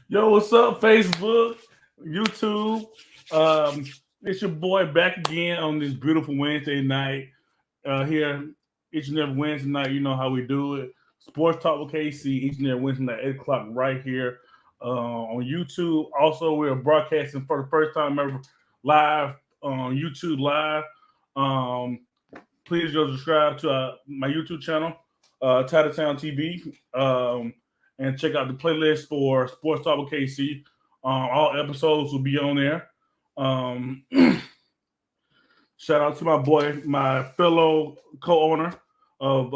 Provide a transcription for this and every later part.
Yo, what's up, Facebook, YouTube? It's your boy back again on this beautiful Wednesday night. Here, each and every Wednesday night, you know how we do it. Sports Talk with KC, each and every Wednesday night, 8 o'clock, right here on YouTube. Also, we're broadcasting for the first time ever live on YouTube Live. Um, Please go subscribe to my YouTube channel, TitletownTV, and check out the playlist for Sports Talk with KC. All episodes will be on there. Um, Shout out to my boy, my fellow co-owner of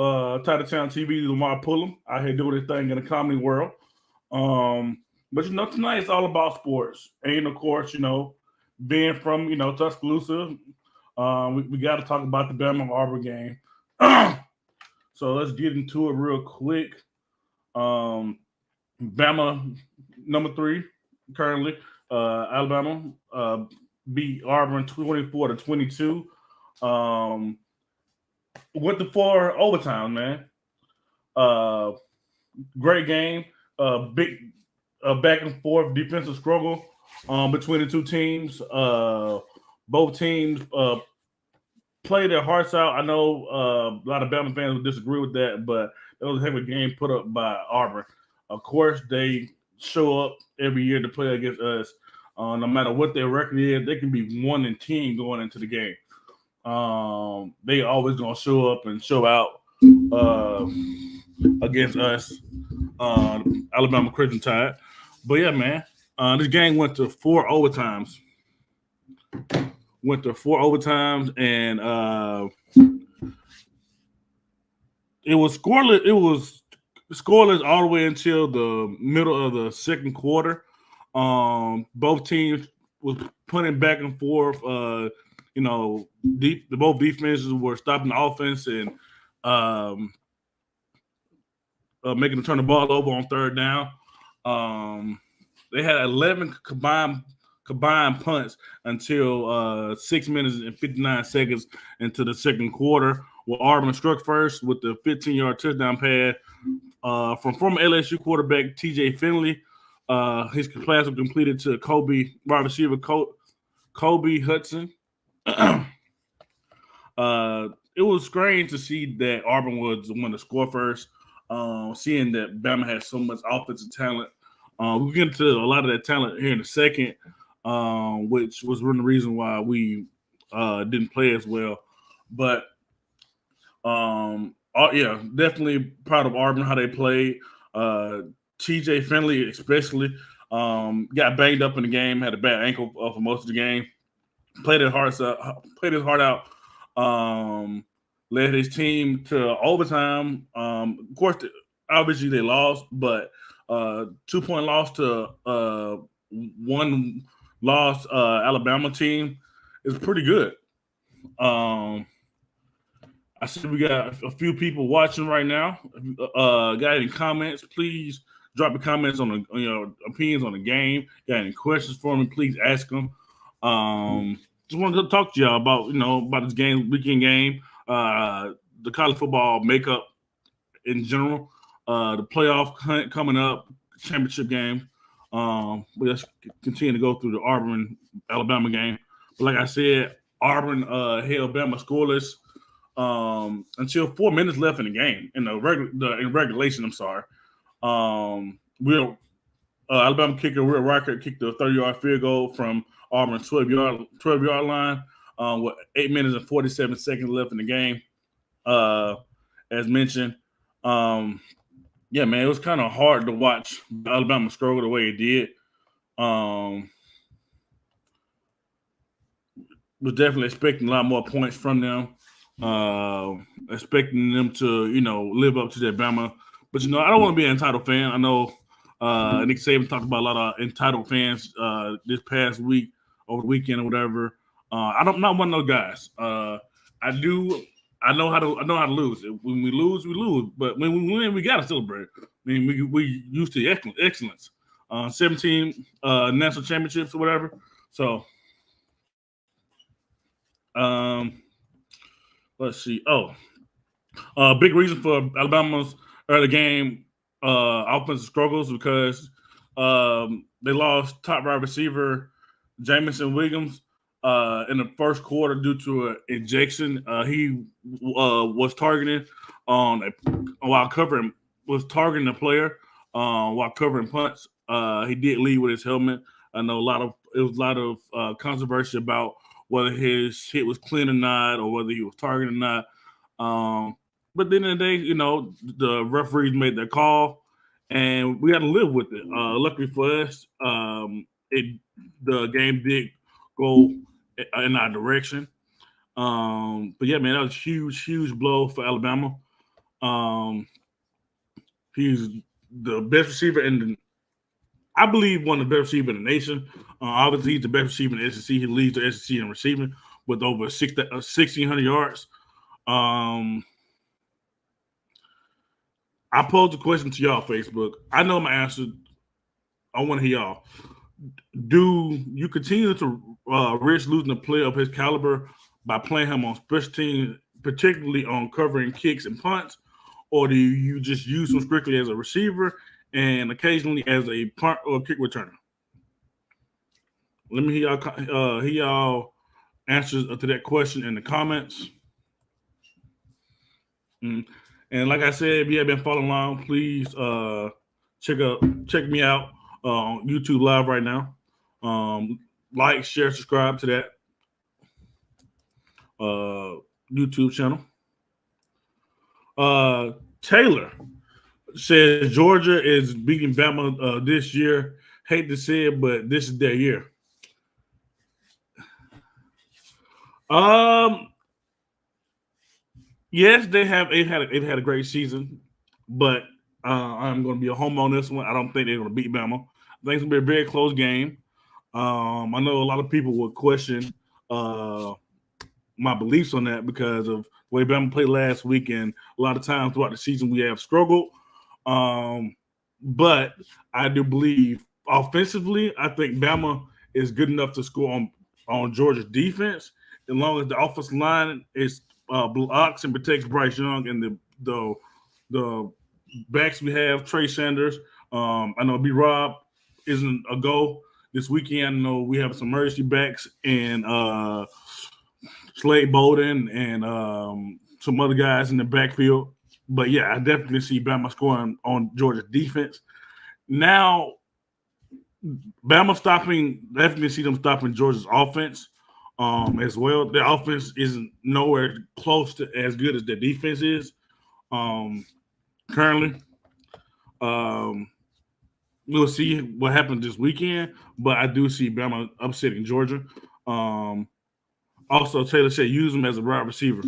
Titletown TV, Lamar Pullum, out here doing his thing in the comedy world. But tonight it's all about sports, and of course, being from Tuscaloosa, we got to talk about the Bama Auburn game. So let's get into it real quick. Um, Bama number 3 currently. Alabama beat Auburn 24-22. Went to 4 overtime, man. Uh, Great game. Big back and forth defensive struggle between the two teams. Both teams play their hearts out. I know a lot of Bama fans would disagree with that, but it was a heavy game put up by Auburn. Of course, they show up every year to play against us. No matter what their record is, they can be 1-10 going into the game. They always gonna show up and show out against us, Alabama Crimson Tide. But yeah, man, this game went to 4 overtimes. And it was scoreless. It was scoreless all the way until the middle of the second quarter. Both teams was putting back and forth. Both defenses were stopping the offense and making them turn the ball over on third down. They had 11 combined punts until 6 minutes and 59 seconds into the second quarter, where Auburn struck first with the 15-yard touchdown pass from former LSU quarterback T.J. Finley. His pass was completed to wide receiver Kobe Hudson. It was strange to see that Auburn was the one to score first, seeing that Bama had so much offensive talent. We'll get into a lot of that talent here in a second, which was one of the reasons why we didn't play as well. But definitely proud of Auburn, how they played. TJ Finley especially got banged up in the game, had a bad ankle for most of the game. Played his heart out. Led his team to overtime. Of course, obviously they lost, but 2-point loss to one lost Alabama team is pretty good. I see we got a few people watching right now. Got any comments? Please drop your comments on your opinions on the game. Got any questions for me? Please ask them. Just wanted to talk to y'all about this weekend game, the college football makeup in general, the playoff hunt coming up, championship game. Let's continue to go through the Auburn Alabama game. But like I said, Auburn held Bama scoreless until 4 minutes left in the game in regulation. I'm sorry. Alabama kicker Will Riker kicked a 30-yard field goal from Auburn's 12-yard line with 8 minutes and 47 seconds left in the game. As mentioned, yeah, man, it was kind of hard to watch Alabama struggle the way it did. Was definitely expecting a lot more points from them. Expecting them to, live up to their Bama. But, I don't want to be an entitled fan. I know Nick Saban talked about a lot of entitled fans this past week, over the weekend or whatever. I'm not one of those guys. I know how to lose. When we lose, we lose. But when we win, we got to celebrate. I mean, we used to excellence. 17 national championships or whatever. So, let's see. Big reason for Alabama's early game offensive struggles because They lost top wide receiver Jamison Williams in the first quarter due to an ejection. He was targeted while covering the player while covering punts. He did lead with his helmet. I know it was a lot of controversy about whether his hit was clean or not, or whether he was targeted or not. But at the end of the day, the referees made their call, and we had to live with it. Luckily for us, the game did go in our direction. But yeah, man, that was a huge blow for Alabama. He's the best receiver I believe one of the best receivers in the nation. Obviously, he's the best receiver in the SEC. He leads the SEC in receiving with over 1,600 yards. I posed a question to y'all Facebook. I know my answer. I want to hear y'all. Do you continue to risk losing a player of his caliber by playing him on special teams, particularly on covering kicks and punts, or do you just use him strictly as a receiver and occasionally as a punt or kick returner? Let me hear y'all answers to that question in the comments. And like I said, if you have been following along, please check me out on YouTube Live right now. Like, share, subscribe to that YouTube channel. Taylor says Georgia is beating Bama this year. Hate to say it, but this is their year. Yes, they've had a great season, but I'm going to be a home on this one. I don't think they're going to beat Bama. I think it's going to be a very close game. I know a lot of people would question my beliefs on that because of the way Bama played last week, and a lot of times throughout the season we have struggled. But I do believe offensively, I think Bama is good enough to score on Georgia's defense, as long as the offensive line is blocks and protects Bryce Young and the backs we have. Trey Sanders. I know B-Rob isn't a go this weekend. I know we have some emergency backs and Slade Bolden and some other guys in the backfield. But yeah, I definitely see Bama scoring on Georgia's defense. Now, definitely see them stopping Georgia's offense as well. Their offense isn't nowhere close to as good as their defense is currently. We'll see what happens this weekend, but I do see Bama upsetting Georgia. Also, Taylor said use him as a wide receiver.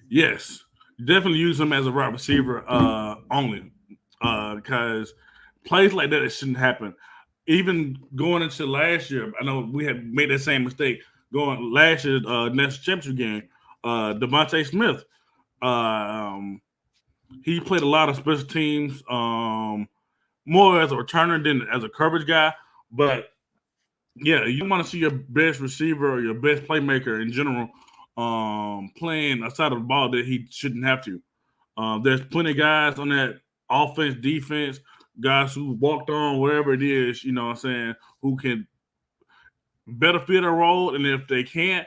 Yes, definitely use him as a wide receiver only because plays like that, it shouldn't happen. Even going into last year, I know we had made that same mistake going last year's national championship game. Devontae Smith, he played a lot of special teams, more as a returner than as a coverage guy. But yeah, you want to see your best receiver or your best playmaker in general playing a side of the ball that he shouldn't have to. There's plenty of guys on that offense, defense, guys who walked on, whatever it is, who can better fit a role. And if they can't,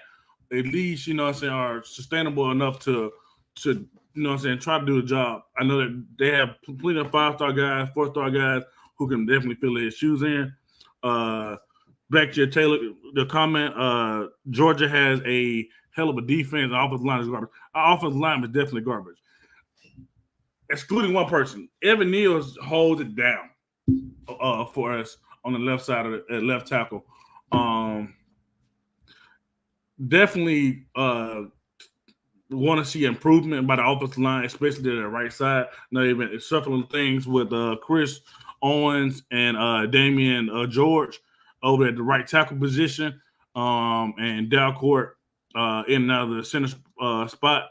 at least, are sustainable enough to try to do the job. I know that they have plenty of 5-star guys, 4-star guys who can definitely fill their shoes in. Back to your Taylor, the comment, Georgia has a hell of a defense. The offensive line is garbage. Our offensive line is definitely garbage. Excluding one person. Evan Neal holds it down for us on the left side of the left tackle. Definitely want to see improvement by the offensive line, especially to the right side. Now they've been shuffling things with Chris Owens and Damian George over at the right tackle position, and Dalcourt in and out of the center spot.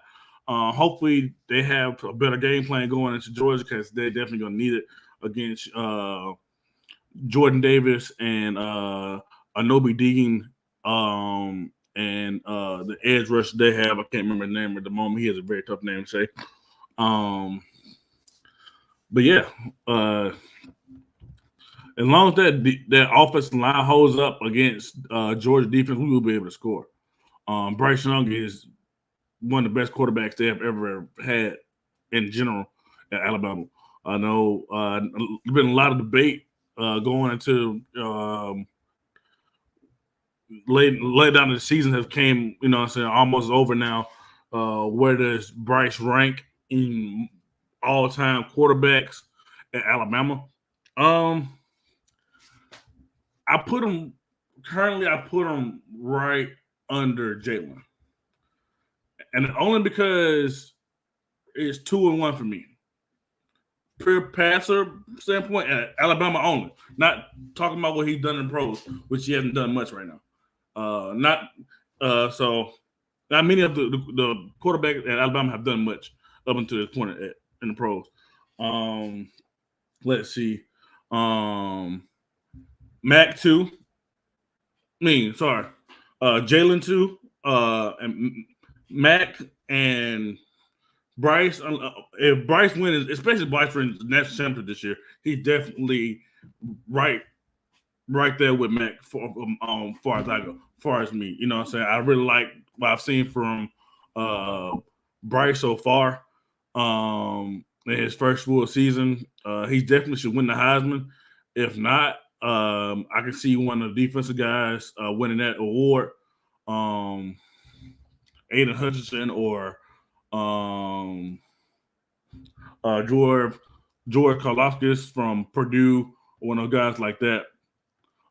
Hopefully they have a better game plan going into Georgia because they're definitely going to need it against Jordan Davis and Anobi Deegan and the edge rush they have. I can't remember the name at the moment. He has a very tough name to say. But yeah, as long as that offensive line holds up against Georgia defense, we will be able to score. Bryce Young is one of the best quarterbacks they have ever had in general at Alabama. I know there's been a lot of debate going into late down the season has came, I'm saying, almost over now. Where does Bryce rank in all-time quarterbacks at Alabama? Um, I put him right under Jalen, and only because it's 2-1 for me. Pure passer standpoint at Alabama only. Not talking about what he's done in pros, which he hasn't done much right now. So not many of the quarterbacks at Alabama have done much up until this point in the pros. Let's see. Mac 2. Jalen 2. And Mac and Bryce. If Bryce wins, especially Bryce wins national championship this year, he's definitely right there with Mac far as I go, far as me. You know what I'm saying? I really like what I've seen from Bryce so far in his first full season. He definitely should win the Heisman. If not, I can see one of the defensive guys winning that award. Aiden Hutchinson or George Karlaftis from Purdue, one of those guys like that.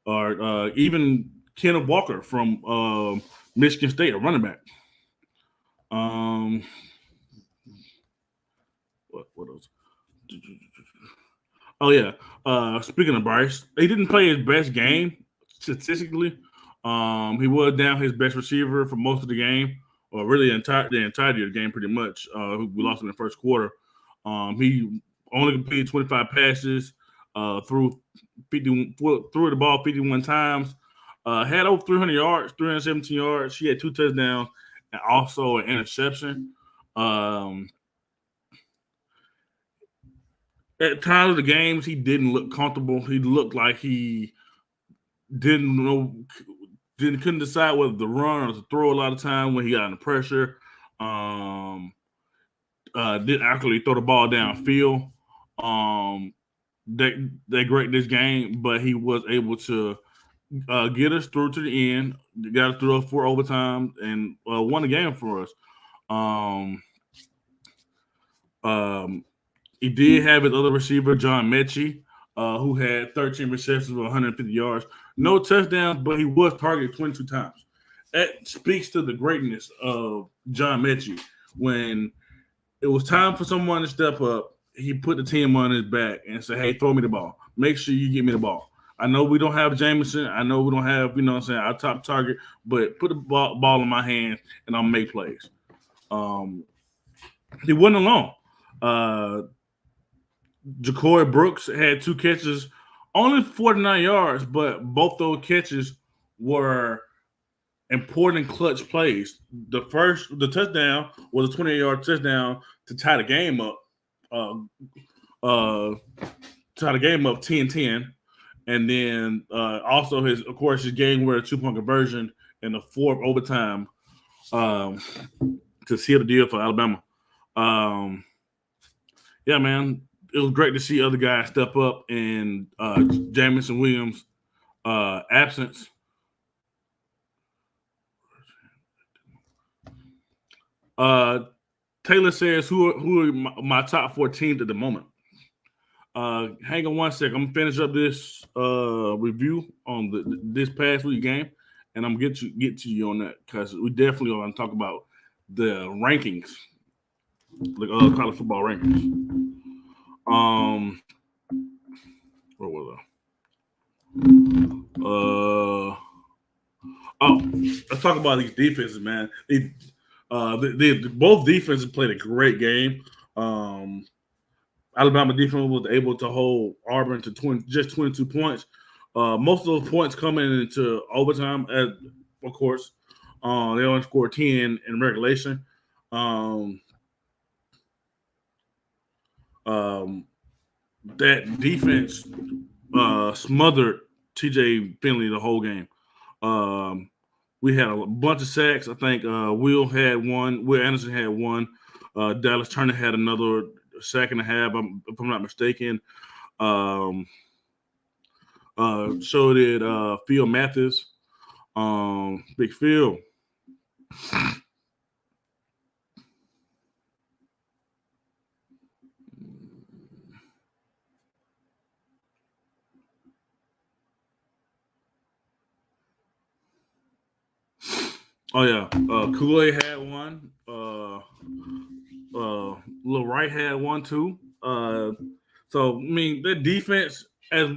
Or even Kenneth Walker from Michigan State, a running back. What else? Oh yeah. Speaking of Bryce, he didn't play his best game statistically. He was down his best receiver for most of the game, or really the entirety of the game, pretty much. We lost in the first quarter. He only completed 25 passes, threw the ball 51 times, had over 300 yards, 317 yards. She had 2 touchdowns and also an interception. At times of the games, he didn't look comfortable. He looked like he couldn't decide whether to run or to throw a lot of time when he got under pressure. Didn't actually throw the ball downfield. They great this game, but he was able to get us through to the end. Got us through 4 overtime and won the game for us. He did have his other receiver, John Mechie, who had 13 receptions for 150 yards. No touchdowns, but he was targeted 22 times. That speaks to the greatness of John Mechie. When it was time for someone to step up, he put the team on his back and said, hey, throw me the ball. Make sure you get me the ball. I know we don't have Jameson. I know we don't have, our top target, but put the ball in my hands and I'll make plays. He wasn't alone. Ja'Cory Brooks had 2 catches, only 49 yards, but both those catches were important clutch plays. The touchdown was a 28-yard touchdown to tie the game up. Tie the game up 10-10. And then also his game where a 2-point conversion in the 4th overtime to seal the deal for Alabama. Yeah, man. It was great to see other guys step up in Jamison Williams' absence. Taylor says, who are my top 4 teams at the moment? Hang on one second. I'm going to finish up this review on this past week game, and I'm going to get to you on that because we definitely are going to talk about the rankings, the college football rankings. Where was I? Let's talk about these defenses, man. Both defenses played a great game. Alabama defense was able to hold Auburn to just 22 points. Most of those points coming into overtime, of course. They only scored 10 in regulation. that defense smothered TJ Finley the whole game. We had a bunch of sacks. I think Will had one. Will Anderson had one. Dallas Turner had another sack and a half, if I'm not mistaken. So did Phil Mathis. Big Phil. Oh yeah, Kool-Aid had one. Lil Wright had one too. So I mean, their defense has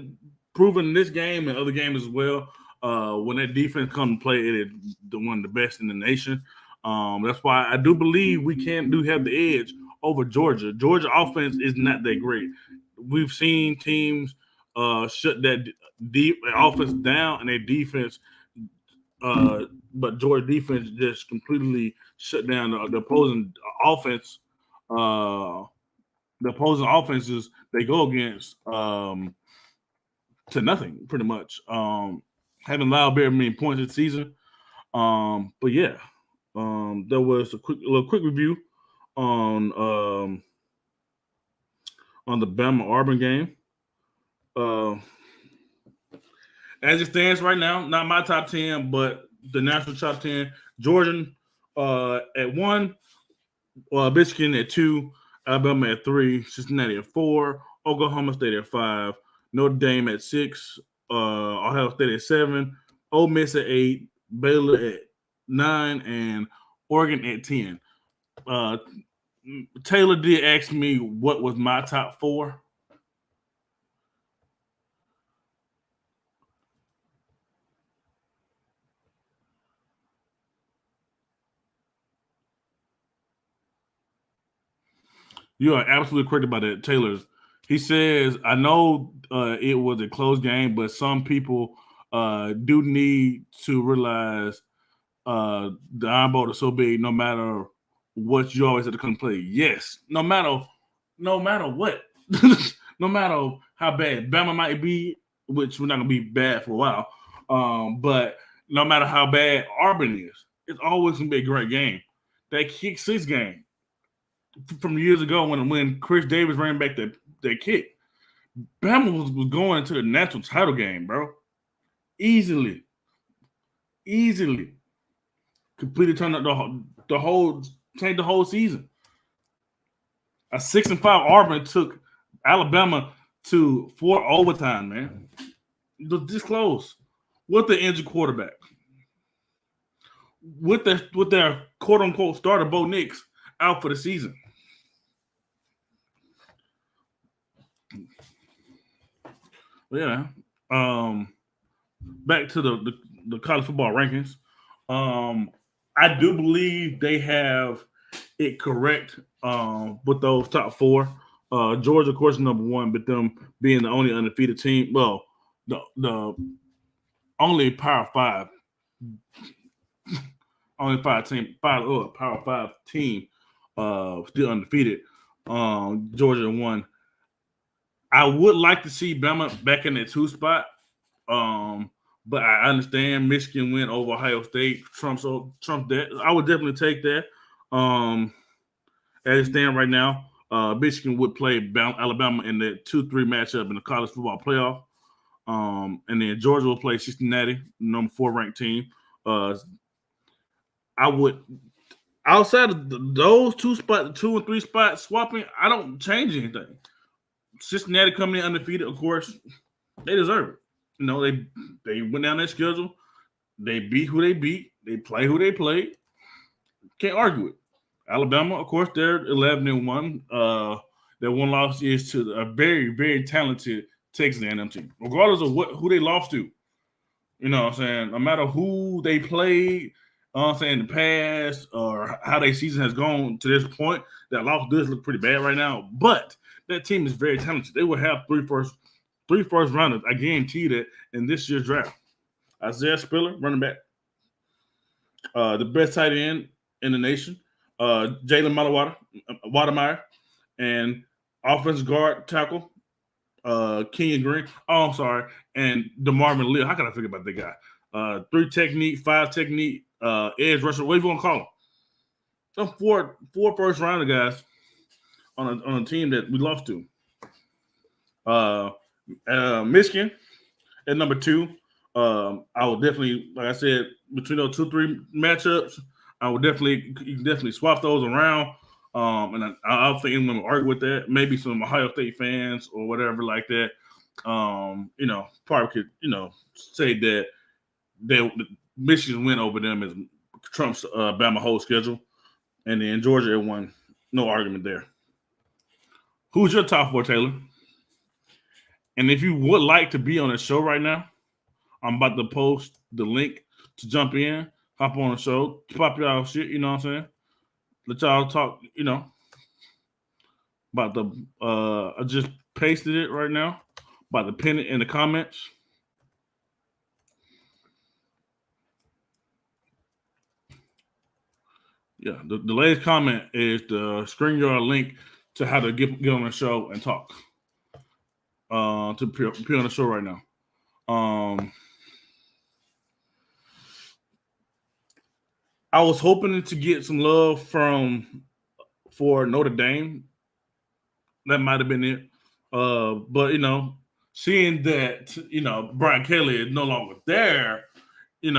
proven in this game and other games as well. When that defense comes to play, it is one of the best in the nation. That's why I do believe we do have the edge over Georgia. Georgia offense is not that great. We've seen teams shut that deep offense down, and their defense but Georgia defense just completely shut down the opposing offense. The opposing offenses they go against to nothing, pretty much. Haven't allowed very many points this season. But yeah, there was a little quick review on the Bama Auburn game. As it stands right now, not my top 10, but the national top 10. Georgia at 1, Michigan at 2, Alabama at 3, Cincinnati at 4, Oklahoma State at 5, Notre Dame at 6, Ohio State at 7, Ole Miss at 8, Baylor at 9, and Oregon at 10. Taylor did ask me what was my top 4. You are absolutely correct about that, Taylor. He says, I know it was a close game, but some people do need to realize the Iron Bowl is so big, no matter what, you always have to come play. Yes, no matter what, no matter how bad Bama might be, which we're not gonna be bad for a while. But no matter how bad Auburn is, it's always gonna be a great game. That kick 6 game from years ago when Chris Davis ran back that kick, Bama was going to the national title game, bro. Easily. Completely turned up the whole changed the whole season. A 6-5 Auburn took Alabama to 4 overtime, man. This close with the injured quarterback, with their quote unquote starter Bo Nix out for the season. Yeah. Back to the college football rankings. I do believe they have it correct with those top 4. Georgia, of course, number 1, but them being the only undefeated team. Well, the only Power 5, only Power 5 team still undefeated. Georgia 1. I would like to see Bama back in that 2 spot. But I understand Michigan went over Ohio State. Trump that. I would definitely take that. As it stands right now, Michigan would play Alabama in the 2-3 matchup in the college football playoff. And then Georgia will play Cincinnati, number 4 ranked team. I would, outside of those 2 spots, 2 and 3 spots swapping, I don't change anything. Cincinnati coming in undefeated, of course, they deserve it. You know, they went down their schedule. They beat who they beat. They play who they played. Can't argue it. Alabama, of course, they're 11-1. Their one loss is to a very, very talented Texas A&M team, regardless of who they lost to. You know what I'm saying? No matter who they played, I'm saying in the past or how their season has gone to this point, that loss does look pretty bad right now. But that team is very talented. They will have 3 first rounders. I guarantee that in this year's draft. Isaiah Spiller, running back. The best tight end in the nation. Jalen Watermeyer. And offensive guard tackle, Kenyon Green. Oh, I'm sorry. And DeMarvin Leal. How can I forget about that guy? 3 technique, 5 technique, edge rusher. What do you want to call them? Some four first rounder guys on a team that we lost to. Michigan at number 2. I would definitely, like I said, between those 2-3 matchups, you can definitely swap those around. And I don't think anyone will argue with that. Maybe some Ohio State fans or whatever like that, probably could, say that Michigan win over them is Trump's Bama whole schedule. And then Georgia at 1. No argument there. Who's your top 4, Taylor? And if you would like to be on the show right now, I'm about to post the link to jump in, hop on the show, pop y'all shit, you know what I'm saying? Let y'all talk, about the I just pasted it right now, about to pin it in the comments. Yeah, the latest comment is the StreamYard link to how to get on the show and talk. To appear on the show right now. I was hoping to get some love for Notre Dame. That might have been it. But seeing that Brian Kelly is no longer there, who's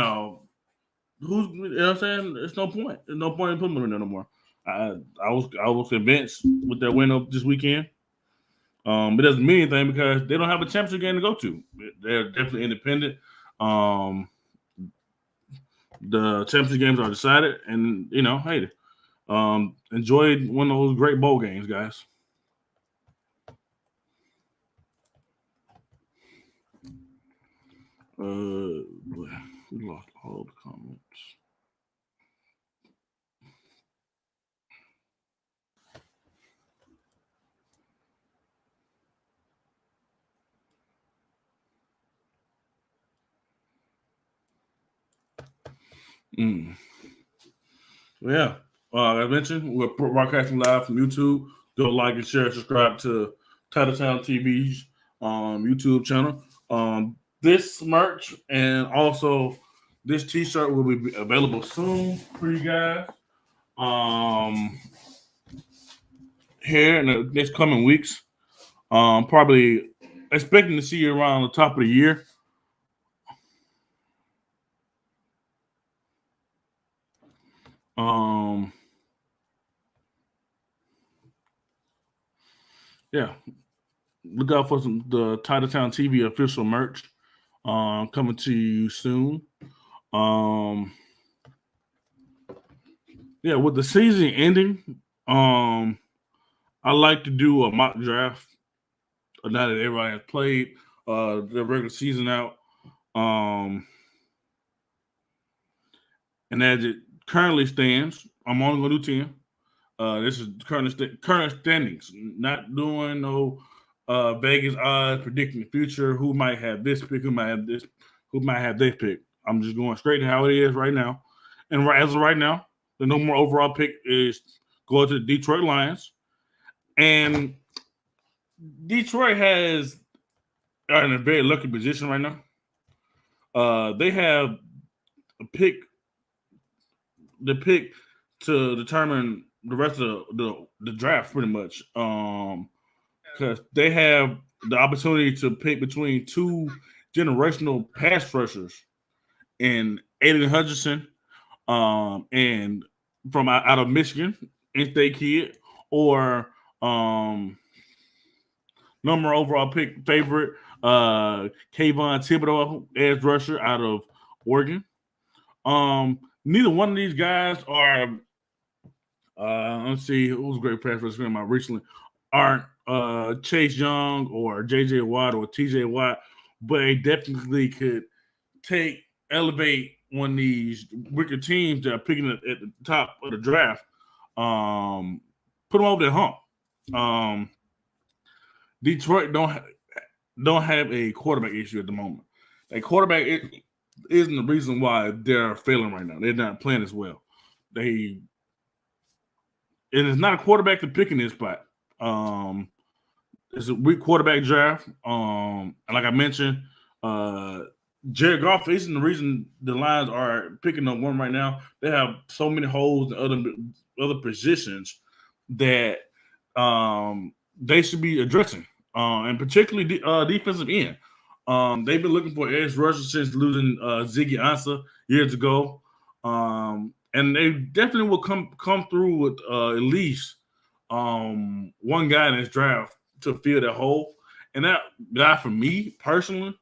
what I'm saying? There's no point. There's no point in putting him in there no more. I was convinced with their win up this weekend. It doesn't mean anything because they don't have a championship game to go to. They're definitely independent. The championship games are decided, and hey, enjoy one of those great bowl games, guys. We lost all the comments. Yeah. As I mentioned, we're broadcasting live from YouTube. Go like and share, subscribe to TitletownTV's YouTube channel. This merch and also this T-shirt will be available soon for you guys. Here in the next coming weeks. Probably expecting to see you around the top of the year. Yeah. Look out for the Titletown TV official merch coming to you soon. Yeah, with the season ending, I like to do a mock draft now that everybody has played the regular season out. And as it currently stands, I'm only going to do 10. This is current standings, not doing no Vegas odds, predicting the future, who might have this pick, who might have this pick. I'm just going straight to how it is right now. And as of right now, the number overall pick is going to the Detroit Lions. And Detroit are in a very lucky position right now. They have the pick to determine the rest of the draft pretty much. Because they have the opportunity to pick between 2 generational pass rushers in Aiden Hutchinson and from out of Michigan, in-state kid, or number overall pick favorite Kayvon Thibodeau, edge rusher out of Oregon. Neither one of these guys are let's see who's a great pass rusher recently aren't Chase Young or JJ Watt or TJ Watt, but they definitely could elevate one of these wicked teams that are picking at the top of the draft, put them over the hump. Detroit don't have a quarterback issue at the moment. A quarterback isn't the reason why they're failing right now. They're not playing as well. It is not a quarterback to pick in this spot. it's a weak quarterback draft. And like I mentioned, Jared Goff isn't the reason the Lions are picking up one right now. They have so many holes in other positions that they should be addressing, and particularly defensive end. They've been looking for edge rushers since losing Ziggy Ansah years ago, and they definitely will come through with at least one guy in this draft to fill that hole. And that guy, for me personally,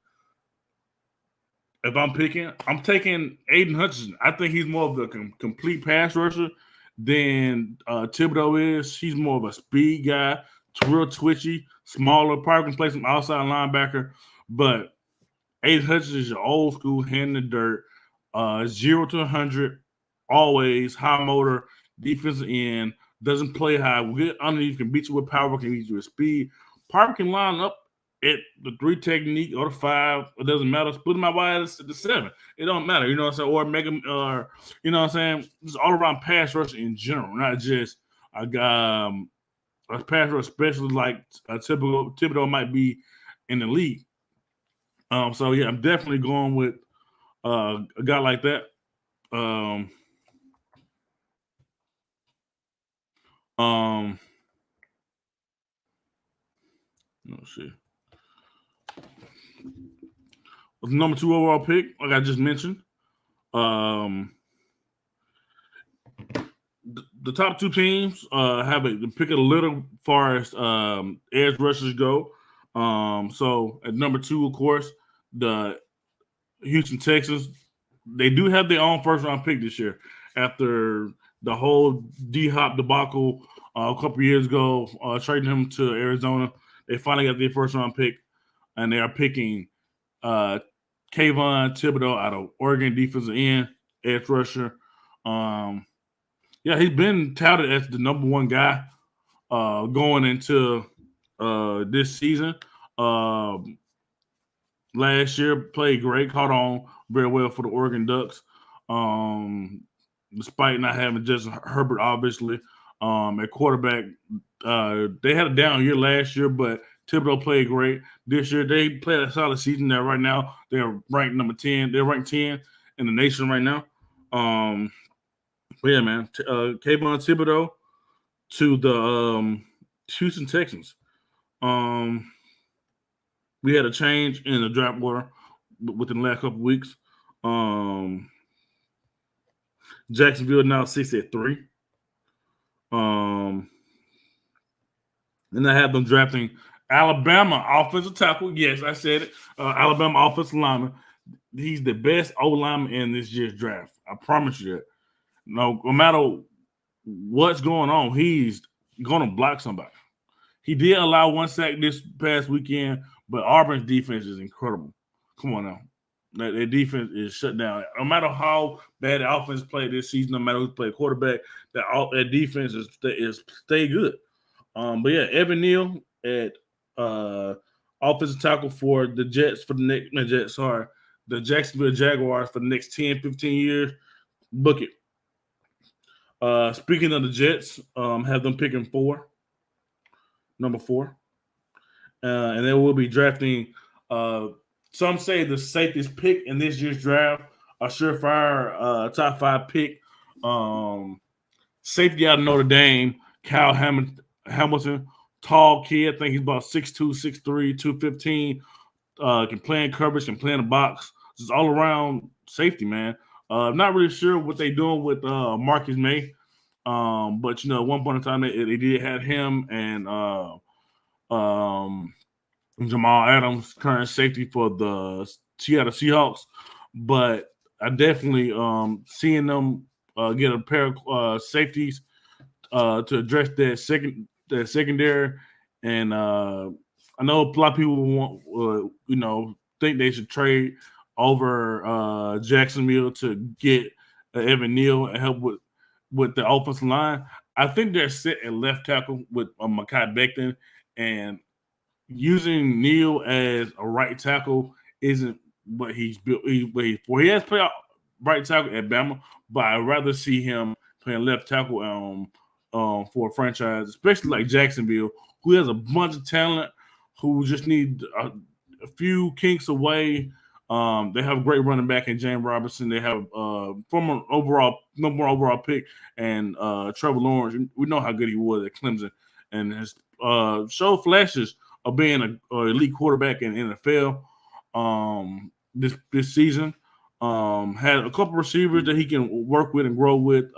if I'm picking, I'm taking Aiden Hutchinson. I think he's more of a complete pass rusher than Thibodeau is. He's more of a speed guy, real twitchy, smaller, probably can play some outside linebacker. But Aiden Hutchinson is your old school hand in the dirt, 0 to 100, always high motor, defensive end, doesn't play high, good underneath, can beat you with power, can beat you with speed. Parker can line up at the 3 technique or the 5. It doesn't matter. Split him out wide at the 7. It don't matter. You know what I'm saying? Or make him, you know what I'm saying? Just all around pass rush in general, not just a pass rush specialist like a typical Thibodeau might be in the league. So yeah, I'm definitely going with a guy like that. Let's see. With the number 2 overall pick, like I just mentioned, the top 2 teams have a pick a little far as edge rushers go. So at number 2, of course, the Houston Texans. They do have their own first round pick this year after the whole D-Hop debacle a couple years ago, trading him to Arizona. They finally got their first round pick, and they are picking Kayvon Thibodeau out of Oregon, defensive end, edge rusher. Yeah, he's been touted as the number 1 guy going into this season. Last year, played great, caught on very well for the Oregon Ducks, despite not having Justin Herbert, obviously. At quarterback, they had a down year last year, but Thibodeau played great. This year, they played a solid season there right now. They're ranked number 10. They're ranked 10 in the nation right now. But yeah, man, Kayvon Thibodeau to the Houston Texans. We had a change in the draft order within the last couple of weeks. Jacksonville now 6 at 3. And I have them drafting Alabama offensive tackle. Yes, I said it. Alabama offensive lineman. He's the best O-lineman in this year's draft. I promise you that. No matter what's going on, he's going to block somebody. He did allow 1 sack this past weekend, but Auburn's defense is incredible. Come on now. Their defense is shut down. No matter how bad the offense played this season, no matter who played quarterback, that defense is stay good. But yeah, Evan Neal at offensive tackle for the Jets for the Jacksonville Jaguars for the next 10, 15 years. Book it. Speaking of the Jets, have them picking 4. Number 4. And then we'll be drafting some say the safest pick in this year's draft, a surefire top 5 pick. Safety out of Notre Dame, Kyle Hamilton, tall kid. I think he's about 6'2", 6'3", 215. Can play in coverage, can play in the box. Just all around safety, man. Not really sure what they're doing with Marcus May. But at one point in time they did have him and Jamal Adams, current safety for the Seattle Seahawks. But I definitely seeing them get a pair of safeties to address that secondary. And I know a lot of people want think they should trade over Jacksonville to get Evan Neal and help with the offensive line. I think they're set at left tackle with Mekhi Becton, and using Neal as a right tackle isn't what he's built. He has played right tackle at Bama, but I'd rather see him playing left tackle for a franchise, especially like Jacksonville, who has a bunch of talent who just need a few kinks away. They have a great running back in James Robinson. They have former number one overall pick and Trevor Lawrence. We know how good he was at Clemson, and has showed flashes of being an elite quarterback in the NFL this season. Had a couple receivers that he can work with and grow with.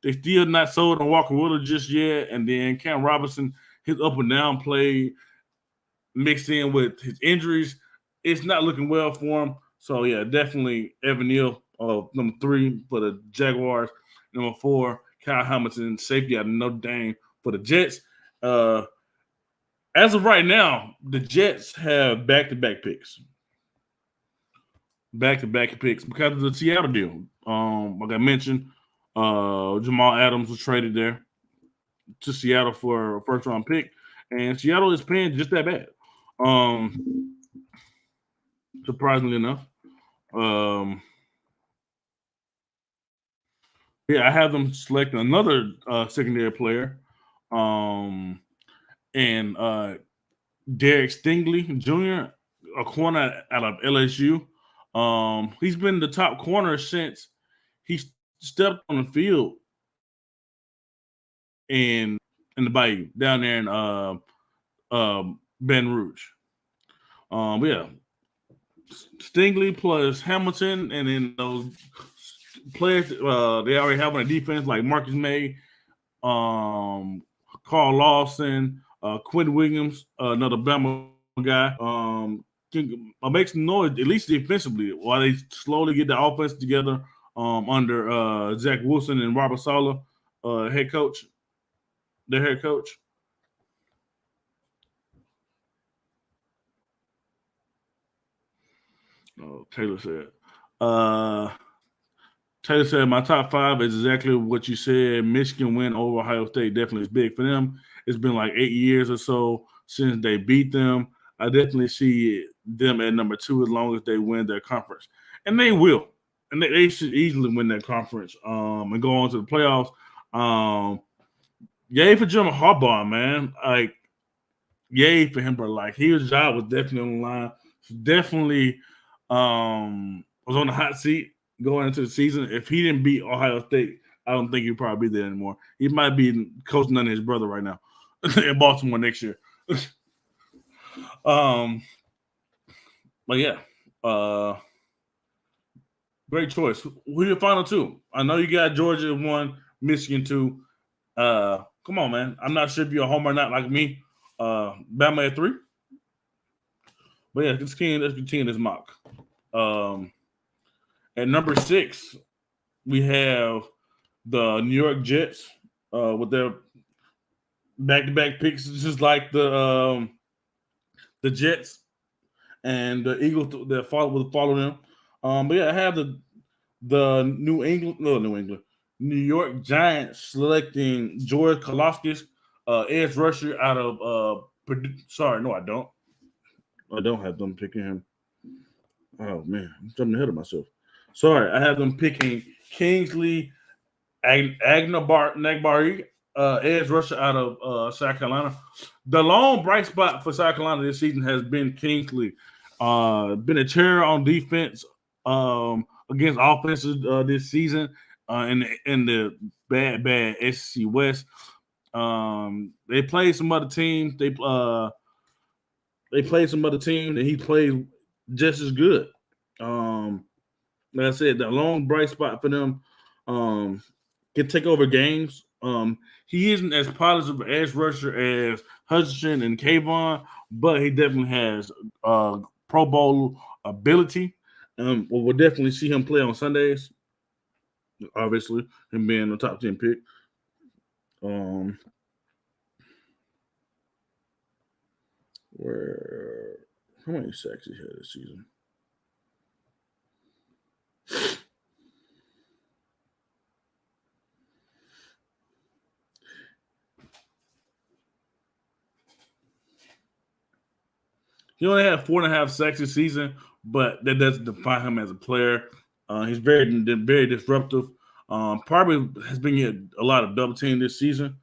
They still not sold on Walker Willard just yet, and then Cam Robinson, his up and down play mixed in with his injuries, it's not looking well for him. So yeah, definitely Evan Neal, number 3 for the Jaguars. Number 4, Kyle Hamilton, safety out of Notre Dame for the Jets. As of right now, the Jets have back-to-back picks. Back-to-back picks because of the Seattle deal. Like I mentioned, Jamal Adams was traded there to Seattle for a first-round pick, and Seattle is paying just that bad. Surprisingly enough. Yeah, I have them selecting another secondary player, and Derek Stingley Jr., a corner out of LSU. He's been the top corner since he stepped on the field in the Bayou down there in Baton Rouge. Yeah, Stingley plus Hamilton, and then those players they already have on the defense like Marcus May, Carl Lawson, Quinn Williams, another Bama guy. Make some noise at least defensively while they slowly get the offense together under Zach Wilson and Robert Saleh, their head coach. Oh, Taylor said, my top 5 is exactly what you said. Michigan win over Ohio State definitely is big for them. It's been like 8 years or so since they beat them. I definitely see them at number 2 as long as they win their conference. And they will. And they should easily win that conference and go on to the playoffs. Yay for Jim Harbaugh, man. Like, yay for him, but like his job was definitely on the line. Definitely was on the hot seat going into the season. If he didn't beat Ohio State, I don't think he'd probably be there anymore. He might be coaching under his brother right now in Baltimore next year. But yeah, great choice. Who are your final 2? I know you got Georgia 1, Michigan 2. Come on, man. I'm not sure if you're a homer or not like me. Bama at 3. But yeah, let's continue this mock. At number 6, we have the New York Jets with their back-to-back picks, just like the Jets and the Eagles that follow them. But yeah, I have the New York Giants selecting George Karlaftis, edge rusher out of Purdue. Sorry, no, I don't. I don't have them picking him. Oh man, I'm jumping ahead of myself. Sorry, I have them picking Kingsley Agnagbari, edge rusher out of South Carolina. The lone bright spot for South Carolina this season has been Kingsley. Been a terror on defense against offenses this season in the bad SEC West. They played some other teams. They played some other teams, and he played just as good. Like I said, the long bright spot for them can take over games. He isn't as polished of an edge rusher as Hutchinson and KaRon, but he definitely has Pro Bowl ability. We'll definitely see him play on Sundays. Obviously, him being the top 10 pick. How many sacks he had this season? He only had 4.5 sacks this season, but that doesn't define him as a player. He's very disruptive. Probably has been getting a lot of double team this season.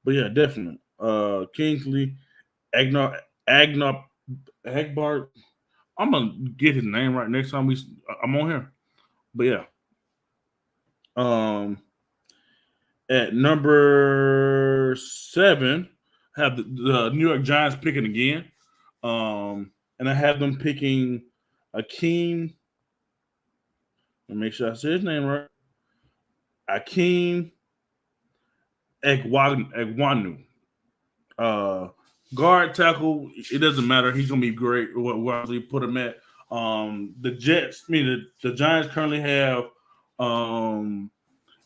But yeah, definitely. Kingsley Agnar Agbar. I'm gonna get his name right next time I'm on here. But yeah. At number 7, have the New York Giants picking again. And I have them picking Akeem. Let me make sure I say his name right. Akeem Egwanu. Guard tackle, it doesn't matter. He's gonna be great. Where you put him at. The Giants currently have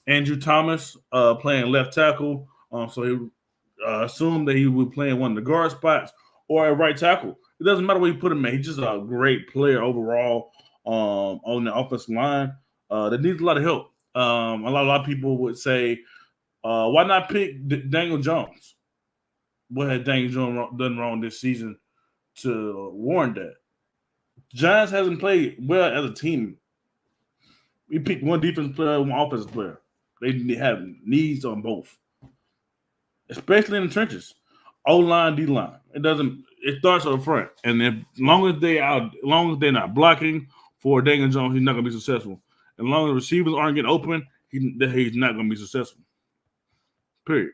Andrew Thomas playing left tackle. So he assumed that he would play in one of the guard spots or at right tackle. It doesn't matter where you put him at. He's just a great player overall on the offensive line. That needs a lot of help. A lot of people would say, why not pick Daniel Jones? What had Daniel Jones done wrong this season to warrant that? Giants hasn't played well as a team. We picked one defensive player, one offensive player. They have needs on both, especially in the trenches. O-line, D-line. It starts up front. And as long as they're not blocking for Daniel Jones, he's not gonna be successful. As long as receivers aren't getting open, he's not gonna be successful. Period.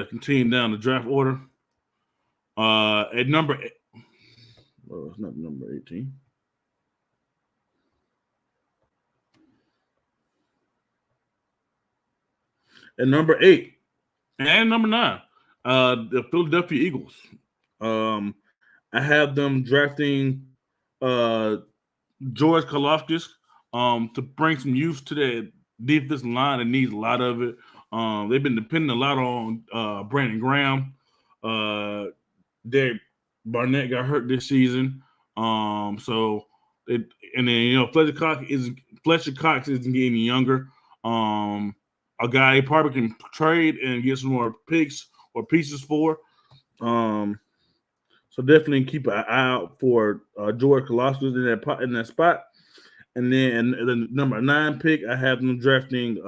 Continuing down the draft order. At number it's not number 18. At number 8 and number 9, the Philadelphia Eagles. I have them drafting George Karlaftis to bring some youth to that defensive line that needs a lot of it. They've been depending a lot on Brandon Graham. Derek Barnett got hurt this season. Fletcher Cox isn't getting any younger. A guy he probably can trade and get some more picks or pieces for. So definitely keep an eye out for George Karlaftis in that spot. And then the number 9 pick, I have them drafting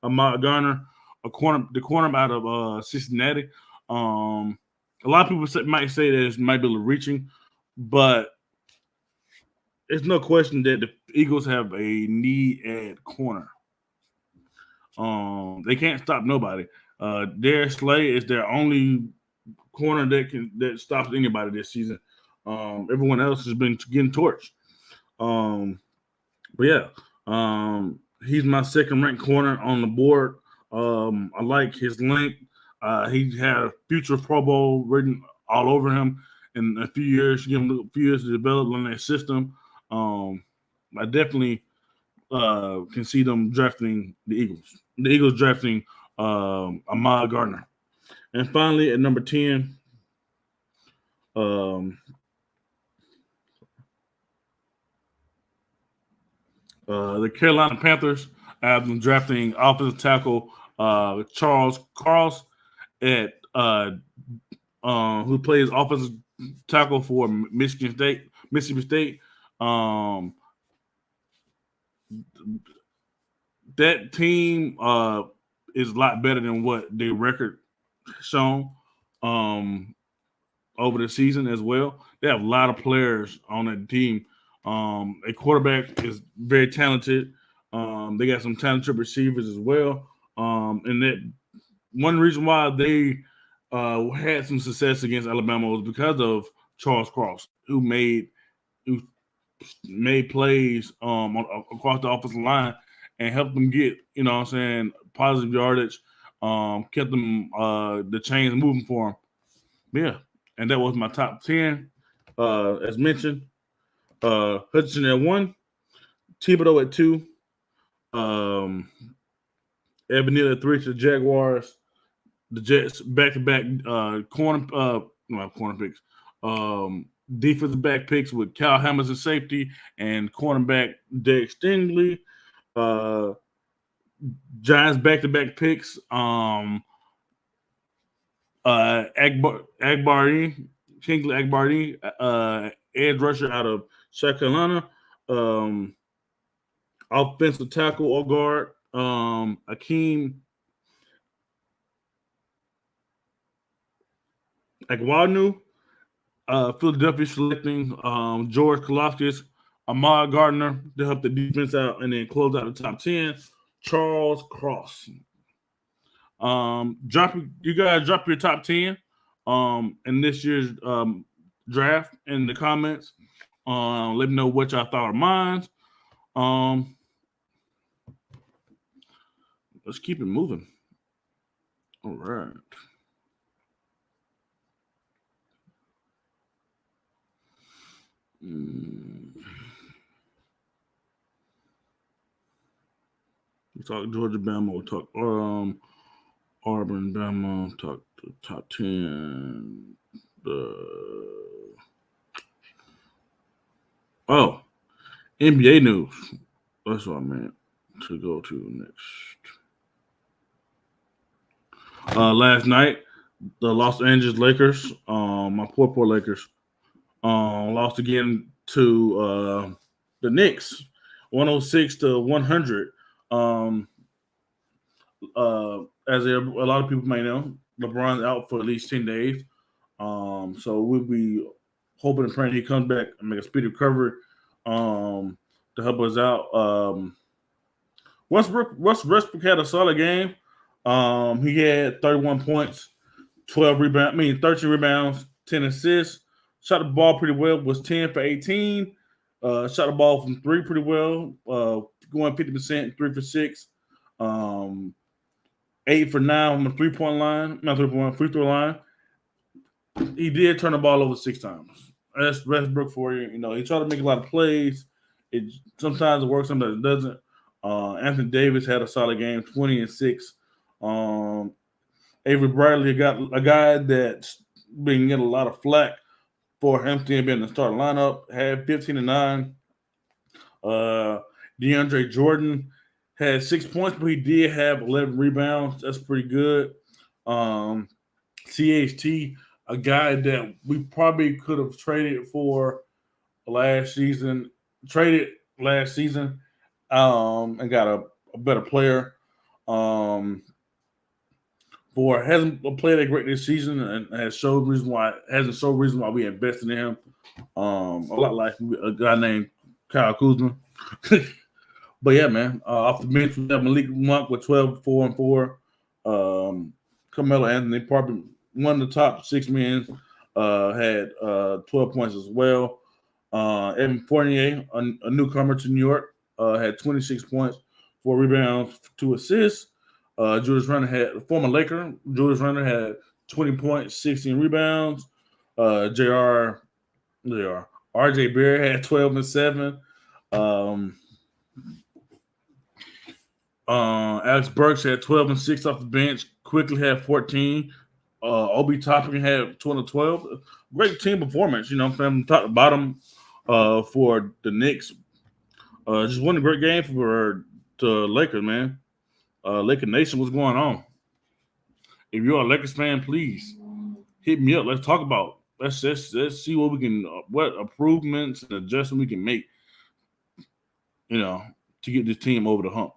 Ahmad Garner, the corner out of Cincinnati. A lot of people might say that it might be a little reaching, but it's no question that the Eagles have a need at corner. They can't stop nobody. Darius Slay is their only corner that stops anybody this season. Everyone else has been getting torched. But yeah, he's my second-ranked corner on the board. I like his length. He had a future Pro Bowl written all over him in a few years. Give him a few years to develop on that system. I definitely can see them drafting the Eagles. The Eagles drafting Ahmad Gardner. And finally, at number 10, the Carolina Panthers have them drafting offensive tackle Charles Cross who plays offensive tackle for Mississippi State. That team is a lot better than what their record shown over the season as well. They have a lot of players on that team. A quarterback is very talented. They got some talented receivers as well. And that one reason why they had some success against Alabama was because of Charles Cross, who made plays across the offensive line and helped them get, positive yardage, kept them the chains moving for them. Yeah, and that was my top 10. As mentioned, Hutchinson at 1, Thibodeau at 2, Evan Neal at 3 to the Jaguars. The Jets back-to-back corner picks. Defensive back picks with Kyle Hamilton in safety and cornerback Derek Stingley. Giants back-to-back picks. Agbardi, edge rusher out of South Carolina. Offensive tackle or guard Akeem Agwanu. Philadelphia selecting George Kalafdis, Ahmad Gardner to help the defense out, and then close out the top 10. Charles Cross. You guys drop your top 10 in this year's draft in the comments. Let me know what y'all thought of mine. Let's keep it moving. All right. We talk Georgia, Bama. We talk Auburn, Bama. Talk the top 10. NBA news. That's what I meant to go to next. Last night, the Los Angeles Lakers, my poor Lakers, lost again to the Knicks, 106-100. As a lot of people may know, LeBron's out for at least 10 days. So we'll be hoping and praying he comes back and make a speedy recovery to help us out. Westbrook had a solid game. He had 31 points, 13 rebounds, 10 assists. Shot the ball pretty well, was 10 for 18. Shot the ball from three pretty well, going 50%, 3 for 6. 8 for 9 on the 3-point line, not 3-point, free throw line. He did turn the ball over 6 times. That's Westbrook for you. You know, he tried to make a lot of plays. Sometimes it works, sometimes it doesn't. Anthony Davis had a solid game, 20 and 6. Avery Bradley got a guy that's been getting a lot of flack for him to be in the starting lineup, had 15 and 9. DeAndre Jordan had 6 points, but he did have 11 rebounds. That's pretty good. CHT, a guy that we probably could have traded last season, and got a better player. Hasn't played that great this season and hasn't showed reason why we invested in him. A lot like a guy named Kyle Kuzma. But yeah, man, off the bench we have Malik Monk with 12, 4 and 4. Carmelo Anthony, probably one of the top 6 men, had 12 points as well. Evan Fournier, a newcomer to New York, had 26 points, 4 rebounds, 2 assists. Julius Randle former Laker. Julius Randle had 20 points, 16 rebounds. RJ Barrett had 12 and 7. Alex Burks had 12 and 6 off the bench. Quickly had 14. Obi Toppin had 12. Great team performance, from top to bottom for the Knicks. Just won a great game for the Lakers, man. Laker Nation, what's going on? If you're a Lakers fan, please hit me up. Let's talk about it. Let's see what improvements and adjustments we can make, to get this team over the hump.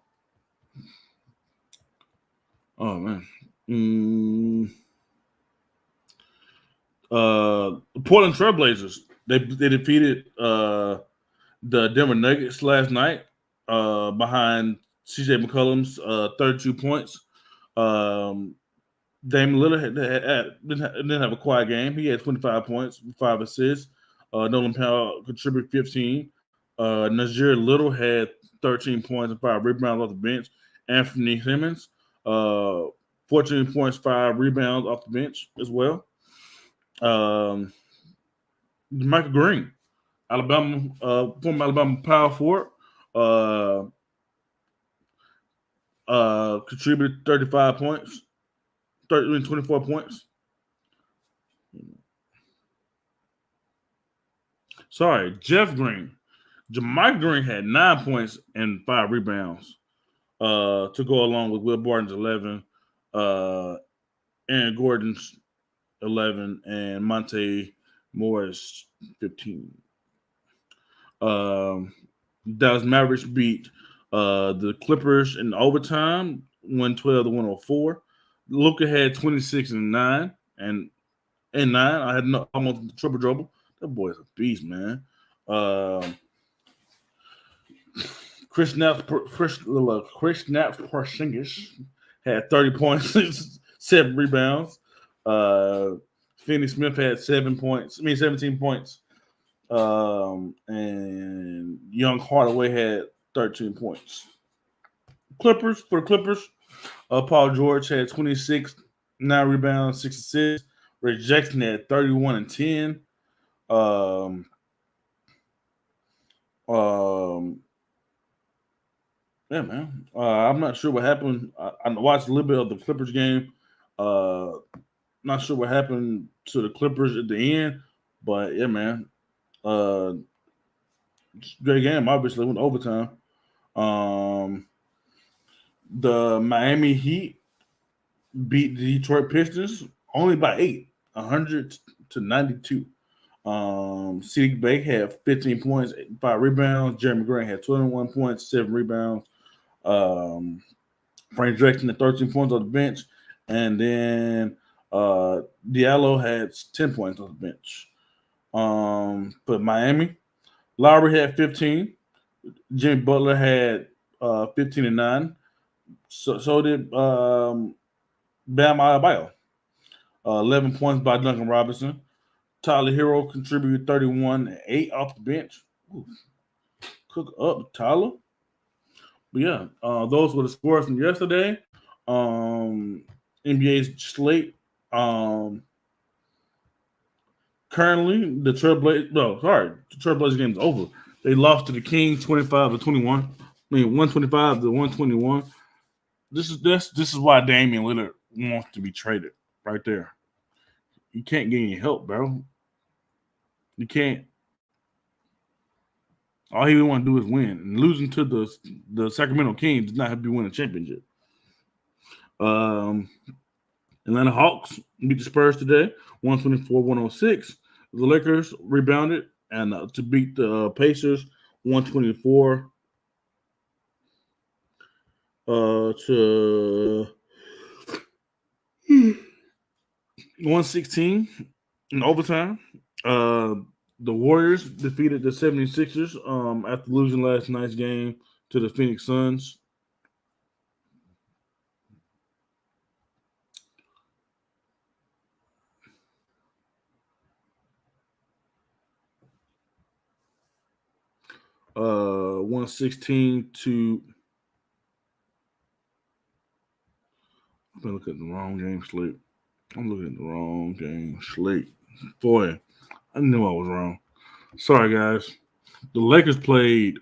Oh man. Portland Trailblazers. They defeated the Denver Nuggets last night behind CJ McCollum's 32 points. Damian Lillard didn't have a quiet game. He had 25 points, 5 assists. Nolan Powell contributed 15. Nazir Little had 13 points and 5 rebounds off the bench. Anthony Simmons, 14 points, 5 rebounds off the bench as well. Michael Green, former Alabama power forward, contributed 35 points, 24 points. Sorry, Jeff Green. Mike Green had 9 points and 5 rebounds to go along with Will Barton's 11, Aaron Gordon's 11, and Monte Morris 15. Dallas Mavericks beat The Clippers in overtime 112-104. Luka had 26 and 9 and 9. I had almost triple double. That boy is a beast, man. Kristaps Porzingis had 30 points, 7 rebounds. Finney Smith had 17 points. And Young Hardaway had 13 points. For the Clippers, Paul George had 26, 9 rebounds, 6 assists. Ray Jackson had 31 and 10. Yeah, man. I'm not sure what happened. I watched a little bit of the Clippers game. Not sure what happened to the Clippers at the end, but yeah, man. Great game. Obviously, went to overtime. The Miami Heat beat the Detroit Pistons only by 8, 100-92. Cedric Bay had 15 points, 5 rebounds. Jeremy Grant had 21 points, 7 rebounds. Frank Jackson had 13 points on the bench. And then Diallo had 10 points on the bench. But Miami, Lowry had 15. Jimmy Butler had 15 and 9. So did Bam Adebayo. 11 points by Duncan Robinson. Tyler Hero contributed 31 and 8 off the bench. Ooh. Cook up, Tyler. But yeah, those were the scores from yesterday. NBA's slate. Currently, the Trailblazers game is over. They lost to the Kings 25-21. 125-121. This is why Damian Lillard wants to be traded right there. You can't get any help, bro. You can't. All he want to do is win. And losing to the Sacramento Kings does not help you win a championship. Atlanta Hawks beat the Spurs today, 124-106. The Lakers rebounded and to beat the Pacers, 124 to 116 in overtime. The Warriors defeated the 76ers after losing last night's game to the Phoenix Suns. Uh, 116 to. I'm looking at the wrong game slate. Boy, I knew I was wrong. Sorry, guys. The Lakers played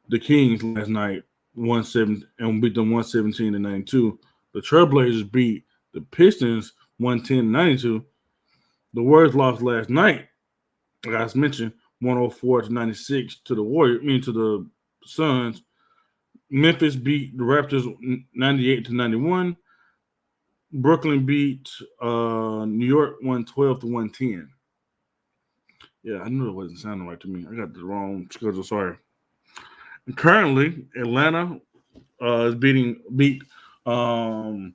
the Kings last night, 1-7, and beat them 117-92. The Trailblazers beat the Pistons 110-92. The Warriors lost last night, like I mentioned, 104-96 to the Suns. Memphis beat the Raptors 98-91. Brooklyn beat New York 112-110. Yeah, I knew it wasn't sounding right to me. I got the wrong schedule. Sorry. And currently, Atlanta is beat the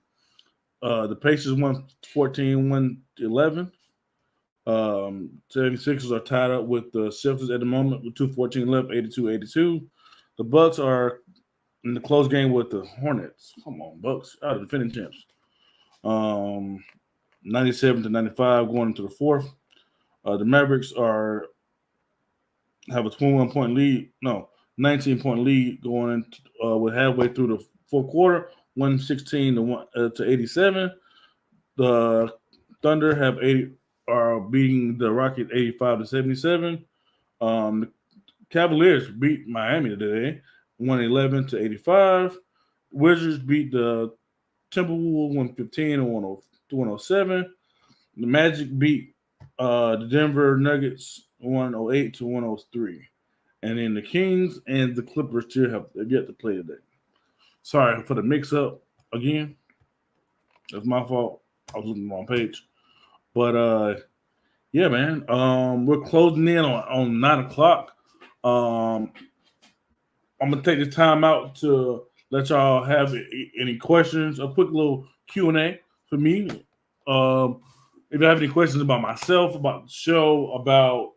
Pacers 114-111. 76ers are tied up with the Celtics at the moment with 2:14 left, 82-82. The Bucks are in the close game with the Hornets. Come on, Bucks. Out of defending champs. 97-95 going into the fourth. The Mavericks have a 19-point lead going into, with halfway through the fourth quarter, 116-87. The Thunder are beating the Rockets 85-77. The Cavaliers beat Miami today, 111-85. Wizards beat the Timberwolves 115-107. The Magic beat the Denver Nuggets 108-103. And then the Kings and the Clippers still have yet to play today. Sorry for the mix-up again. That's my fault. I was looking at the wrong page. But, yeah, man. We're closing in on 9 o'clock. On I'm gonna take this time out to let y'all have any questions. A quick little Q&A for me. If you have any questions about myself, about the show, about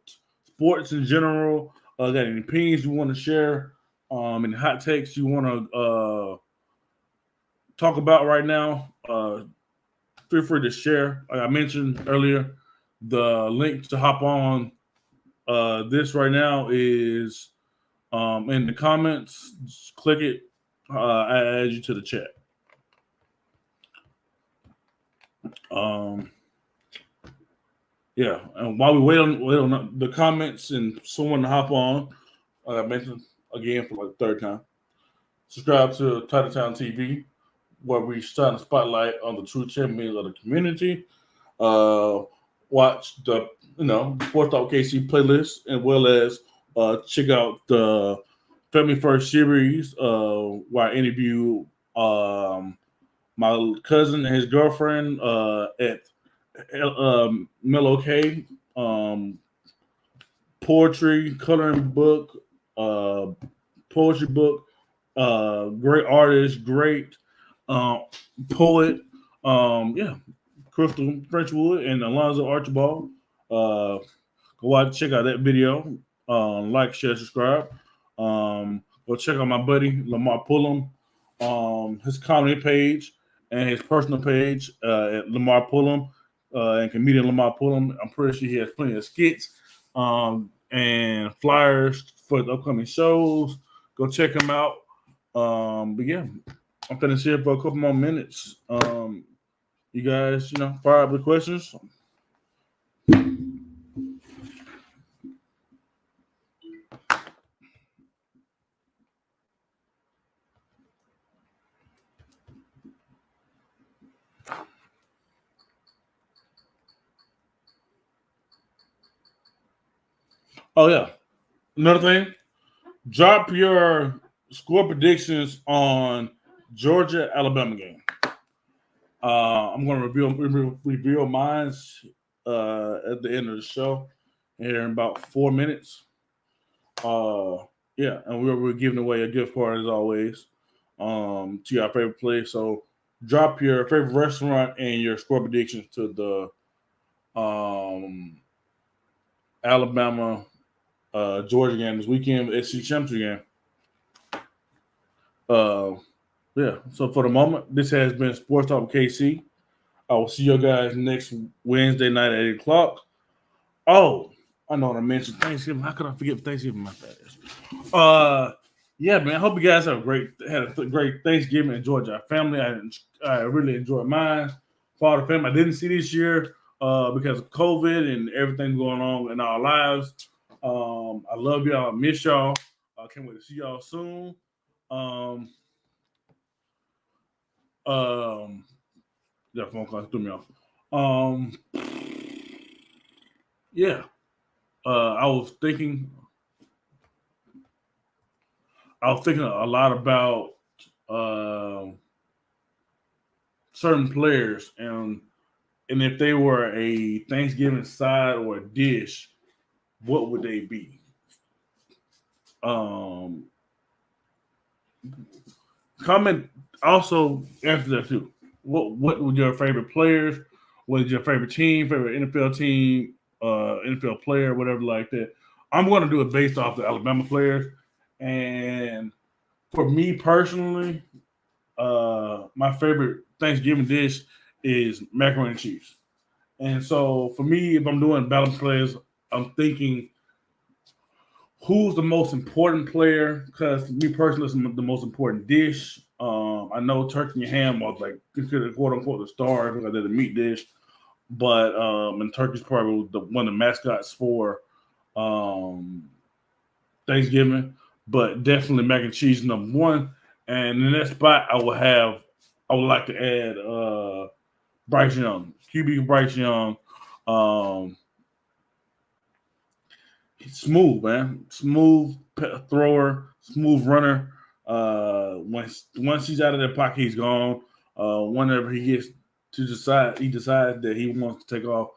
sports in general, got any opinions you want to share, any hot takes you want to talk about right now, feel free to share. Like I mentioned earlier, the link to hop on this right now is in the comments. Just click it. I add you to the chat. Yeah, and while we wait on the comments and someone to hop on, like I mentioned again for like the third time, subscribe to TitletownTV, where we shine a spotlight on the true champions of the community. Watch the SportsTalk KC playlist, as well as check out the Family First series, where I interview my cousin and his girlfriend at Mellow K, poetry, coloring book, poetry book, great artist, great poet. Crystal Frenchwood and Alonzo Archibald. Go out, check out that video. Like, share, subscribe. Go check out my buddy Lamar Pullum, his comedy page and his personal page at Lamar Pullum and comedian Lamar Pullum. I'm pretty sure he has plenty of skits and flyers for the upcoming shows. Go check him out. But yeah, I'm gonna sit here for a couple more minutes. You guys, fire up the questions. Oh yeah, another thing. Drop your score predictions on Georgia Alabama game. I'm going to reveal mine at the end of the show here in about 4 minutes. Yeah, and we're giving away a gift card as always to your favorite place. So drop your favorite restaurant and your score predictions to the Alabama Georgia game this weekend, SC Championship game. Yeah, so for the moment, this has been Sports Talk with KC. I will see you guys next Wednesday night at 8 o'clock. Oh, I know what I mentioned. Thanksgiving. How could I forget Thanksgiving? My bad. Yeah, man. I hope you guys had a great Thanksgiving. Enjoyed your family. I really enjoyed mine. For the family, I didn't see this year because of COVID and everything going on in our lives. I love y'all. I miss y'all. I can't wait to see y'all soon. That phone call threw me off. Yeah. I was thinking a lot about certain players and if they were a Thanksgiving side or a dish, what would they be? Comment also answer that too. What were your favorite players? What is your favorite team, favorite NFL team, NFL player, whatever like that? I'm going to do it based off the Alabama players. And for me personally, my favorite Thanksgiving dish is macaroni and cheese. And so for me, if I'm doing balance players, I'm thinking who's the most important player? Because me personally, it's the most important dish. I know turkey and ham are like considered quote unquote the star because they're the meat dish, but and turkey's probably one of the mascots for Thanksgiving. But definitely mac and cheese number one. And in that spot, I would like to add Bryce Young, QB Bryce Young. Smooth, man. Smooth thrower, smooth runner. Once he's out of that pocket, he's gone. Whenever he gets to he decides that he wants to take off.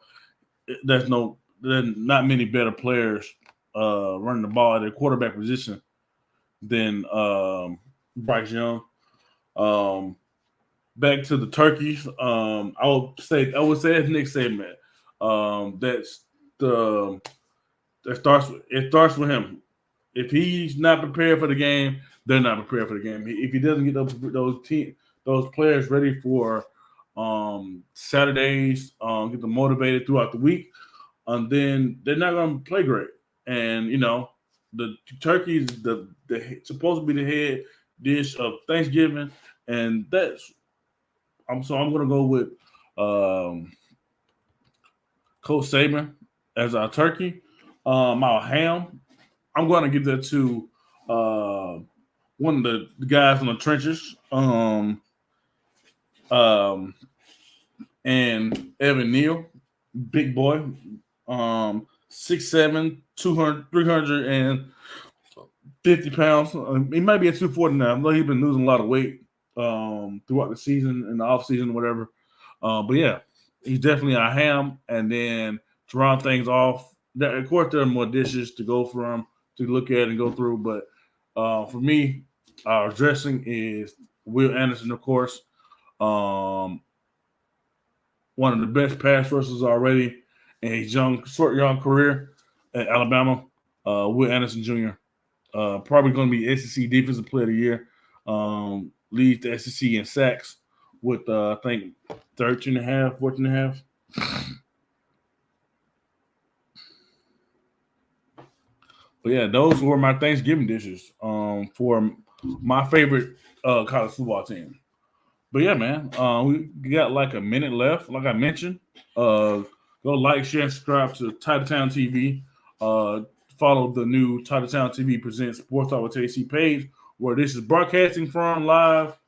There's not many better players running the ball at the quarterback position than Bryce Young. Back to the turkeys. I would say as Nick said, man. It starts with him. If he's not prepared for the game, they're not prepared for the game. If he doesn't get those players ready for Saturdays, get them motivated throughout the week, then they're not going to play great. And the turkey is the supposed to be the head dish of Thanksgiving, and I'm going to go with Coach Saban as our turkey. Our ham, I'm going to give that to one of the guys in the trenches, and Evan Neal, big boy, 6'7", 200, 350 pounds. He might be at 240 now. I know he's been losing a lot of weight throughout the season and the off season, whatever. But yeah, he's definitely a ham. And then to round things off, of course, there are more dishes to go from, to look at and go through. But for me, our dressing is Will Anderson, of course. One of the best pass rushers already in his young career at Alabama. Will Anderson Jr. Probably going to be SEC Defensive Player of the Year. Leads the SEC in sacks with, I think, 13 and a half, 14 and a half. But yeah, those were my Thanksgiving dishes for my favorite college football team. But yeah, man, we got like a minute left. Like I mentioned, go like, share, and subscribe to TitletownTV. Follow the new TitletownTV Presents SportsTalk with KC page, where this is broadcasting from live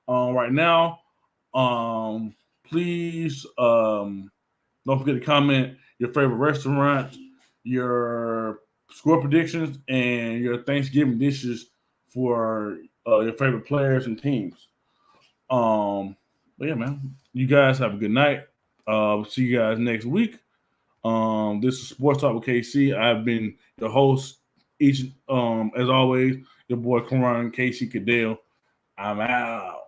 right now. Please don't forget to comment your favorite restaurant, your score predictions, and your Thanksgiving dishes for your favorite players and teams. But yeah, man, you guys have a good night. See you guys next week. This is Sports Talk with KC. I've been the host as always, your boy KaRon, KC Caddell. I'm out.